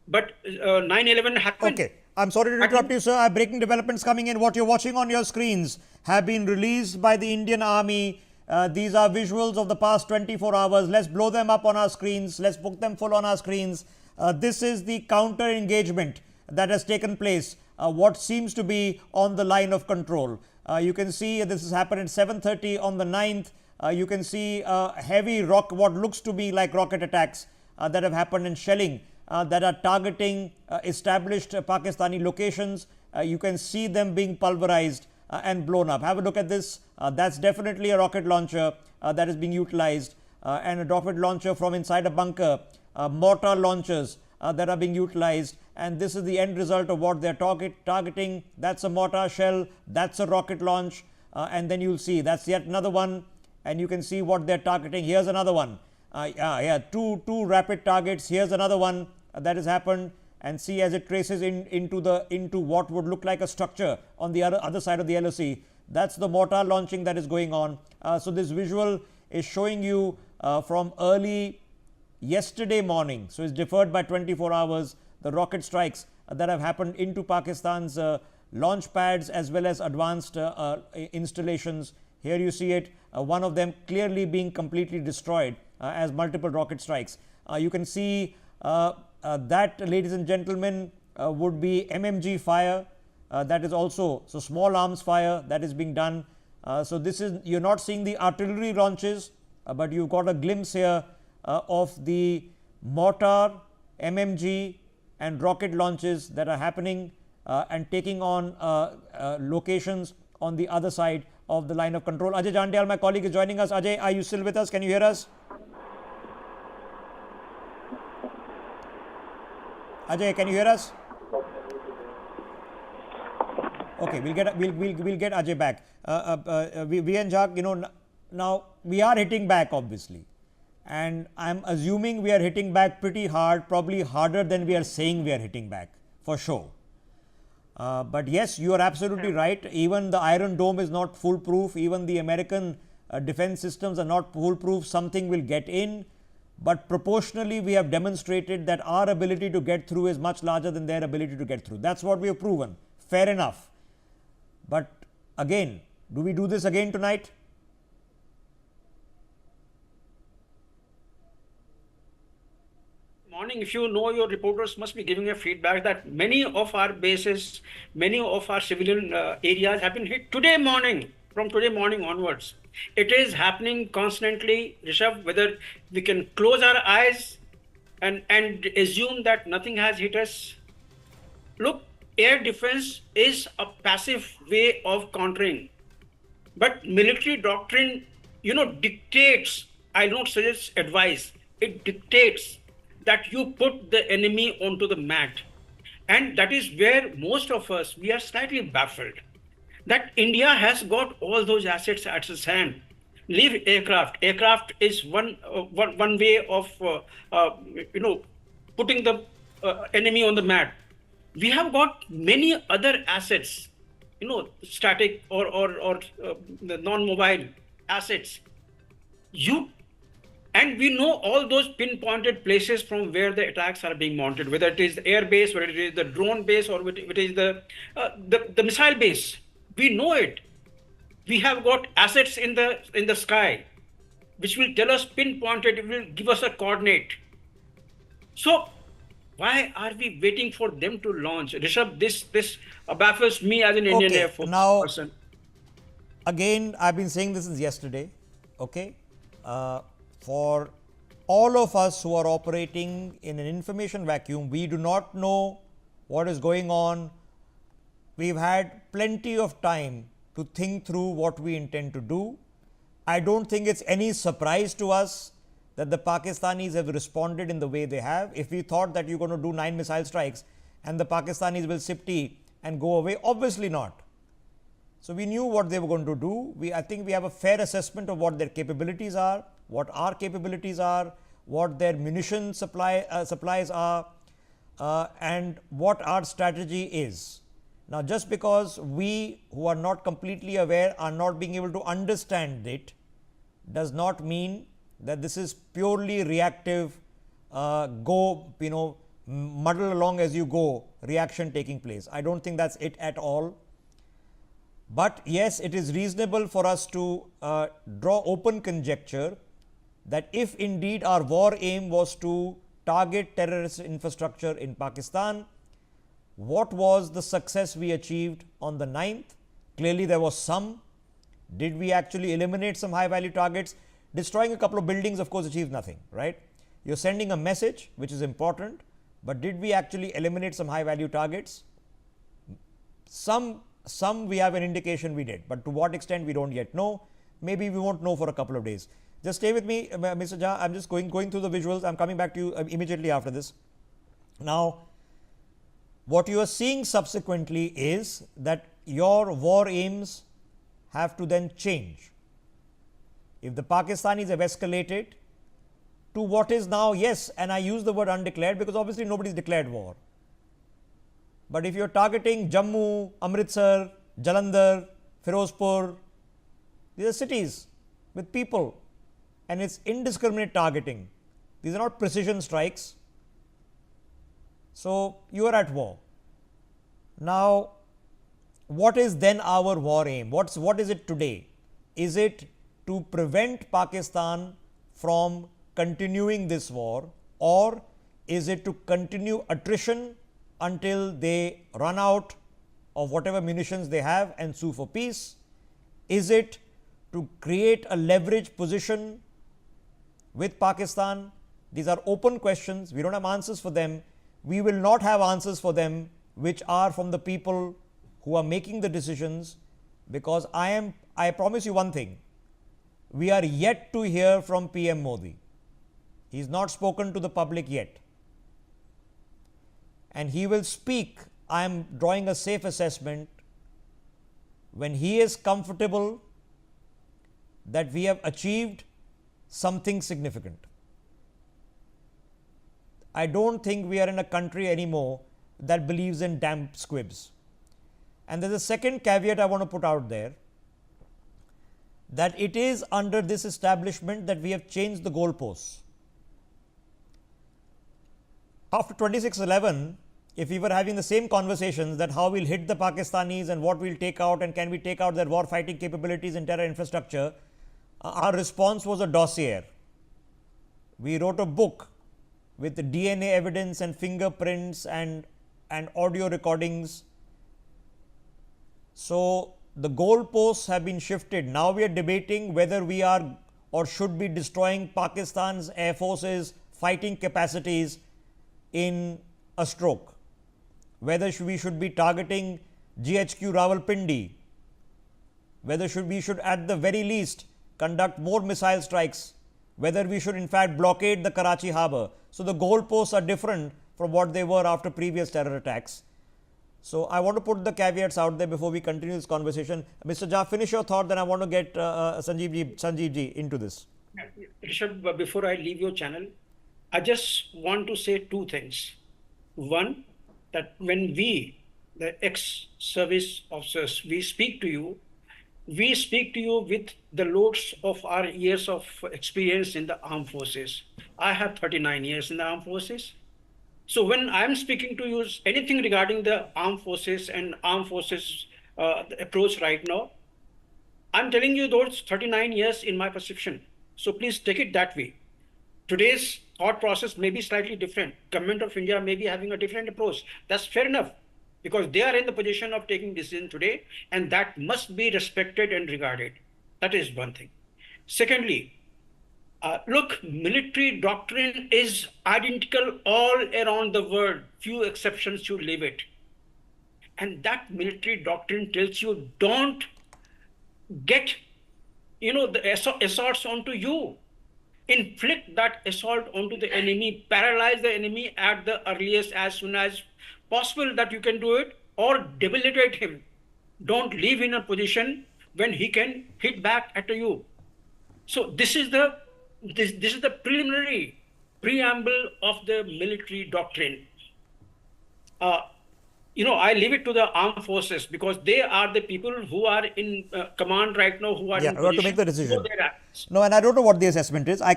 but 9/11 happened. Okay. I'm sorry to interrupt you, sir. I have breaking developments coming in. What you're watching on your screens have been released by the Indian Army. These are visuals of the past 24 hours. Let's blow them up on our screens. Let's book them full on our screens. This is the counter engagement that has taken place, what seems to be on the line of control. You can see this has happened at 7:30 on the 9th. You can see heavy what looks to be like rocket attacks that have happened in shelling that are targeting established Pakistani locations. You can see them being pulverized and blown up. Have a look at this. That's definitely a rocket launcher that is being utilized, and a rocket launcher from inside a bunker, mortar launchers that are being utilized, and this is the end result of what they're targeting. That's a mortar shell, that's a rocket launch, and then you'll see that's yet another one, and you can see what they're targeting. Here's another one. Two rapid targets. Here's another one that has happened, and see as it traces into what would look like a structure on the other side of the LoC. That's the mortar launching that is going on. So this visual is showing you from early yesterday morning, so it's deferred by 24 hours, the rocket strikes that have happened into Pakistan's launch pads as well as advanced installations. Here you see it, one of them clearly being completely destroyed as multiple rocket strikes. You can see that, ladies and gentlemen, would be MMG fire. That is also, so small arms fire that is being done. So this is, you're not seeing the artillery launches, but you've got a glimpse here of the mortar, MMG and rocket launches that are happening and taking on locations on the other side of the line of control. Ajay Jandyal, my colleague, is joining us. Ajay, are you still with us? Can you hear us? Ajay, can you hear us? Okay, we'll get Ajay back. VN Jha, now we are hitting back, obviously, and I'm assuming we are hitting back pretty hard, probably harder than we are saying we are hitting back, for sure. But yes, you are absolutely right. Even the Iron Dome is not foolproof. Even the American defense systems are not foolproof. Something will get in, but proportionally we have demonstrated that our ability to get through is much larger than their ability to get through. That's what we have proven. Fair enough. But again, do we do this again tonight? Morning, if you know, your reporters must be giving a feedback that many of our bases, many of our civilian areas have been hit today morning, from today morning onwards. It is happening constantly, Rishabh, whether we can close our eyes and assume that nothing has hit us. Look, air defense is a passive way of countering, but military doctrine, dictates, I don't suggest advice, it dictates that you put the enemy onto the mat. And that is where most of us, we are slightly baffled that India has got all those assets at its hand. Leave aircraft. Aircraft is one way of putting the enemy on the mat. We have got many other assets, static or the non-mobile assets. And we know all those pinpointed places from where the attacks are being mounted, whether it is the air base, whether it is the drone base, or whether it is the missile base. We know it. We have got assets in the sky, which will tell us pinpointed. It will give us a coordinate. So why are we waiting for them to launch? Rishabh, this baffles me as an Indian Air Force person. Again, I've been saying this since yesterday. Okay. For all of us who are operating in an information vacuum, we do not know what is going on. We've had plenty of time to think through what we intend to do. I don't think it's any surprise to us that the Pakistanis have responded in the way they have. If we thought that you're going to do 9 missile strikes and the Pakistanis will sip tea and go away, obviously not. So we knew what they were going to do. I think we have a fair assessment of what their capabilities are, what our capabilities are, what their munition supplies are, and what our strategy is. Now, just because we who are not completely aware are not being able to understand it, does not mean that this is purely reactive, muddle along as you go reaction taking place. I don't think that's it at all. But yes, it is reasonable for us to draw open conjecture that if indeed our war aim was to target terrorist infrastructure in Pakistan, what was the success we achieved on the 9th? Clearly there was some. Did we actually eliminate some high value targets? Destroying a couple of buildings of course achieves nothing, right? You're sending a message which is important, but did we actually eliminate some high value targets? Some we have an indication we did, but to what extent we don't yet know. Maybe we won't know for a couple of days. Just stay with me, Mr. Jha. I'm just going through the visuals. I'm coming back to you immediately after this. Now, what you are seeing subsequently is that your war aims have to then change. If the Pakistanis have escalated to what is now, yes, and I use the word undeclared because obviously nobody's declared war. But if you're targeting Jammu, Amritsar, Jalandhar, Firozpur, these are cities with people and it's indiscriminate targeting. These are not precision strikes. So, you are at war. Now, what is then our war aim? What is it today? Is it to prevent Pakistan from continuing this war, or is it to continue attrition until they run out of whatever munitions they have and sue for peace? Is it to create a leverage position with Pakistan? These are open questions. We don't have answers for them. We will not have answers for them which are from the people who are making the decisions, because I promise you one thing, we are yet to hear from PM Modi. He is not spoken to the public yet. And he will speak, I am drawing a safe assessment, when he is comfortable that we have achieved something significant. I don't think we are in a country anymore that believes in damp squibs. And there's a second caveat I want to put out there, that it is under this establishment that we have changed the goalposts. After 26/11, if we were having the same conversations that how we'll hit the Pakistanis and what we'll take out and can we take out their war fighting capabilities and terror infrastructure, our response was a dossier. We wrote a book with the DNA evidence and fingerprints and audio recordings. So, the goalposts have been shifted. Now we are debating whether we are or should be destroying Pakistan's Air Force's fighting capacities in a stroke, whether we should be targeting GHQ Rawalpindi, whether we should at the very least conduct more missile strikes, whether we should in fact blockade the Karachi harbour. So, the goalposts are different from what they were after previous terror attacks. So, I want to put the caveats out there before we continue this conversation. Mr. Jha, finish your thought, then I want to get Sanjeev ji into this. Rishabh, before I leave your channel, I just want to say two things. One, that when we, the ex-service officers, we speak to you with the loads of our years of experience in the armed forces. I have 39 years in the armed forces. So when I'm speaking to you anything regarding the armed forces and armed forces approach right now, I'm telling you those 39 years in my perception. So please take it that way. Today's thought process may be slightly different. Government of India may be having a different approach. That's fair enough, because they are in the position of taking decision today, and that must be respected and regarded. That is one thing. Secondly, look, military doctrine is identical all around the world. Few exceptions should leave it. And that military doctrine tells you don't get, the assaults onto you. Inflict that assault onto the enemy, paralyze the enemy at the earliest, as soon as possible that you can do it, or debilitate him. Don't leave in a position when he can hit back at you. So this is the preliminary preamble of the military doctrine. I leave it to the armed forces, because they are the people who are in command right now, who are in we have to make the decision. to know their acts. No, and I don't know what the assessment is. I can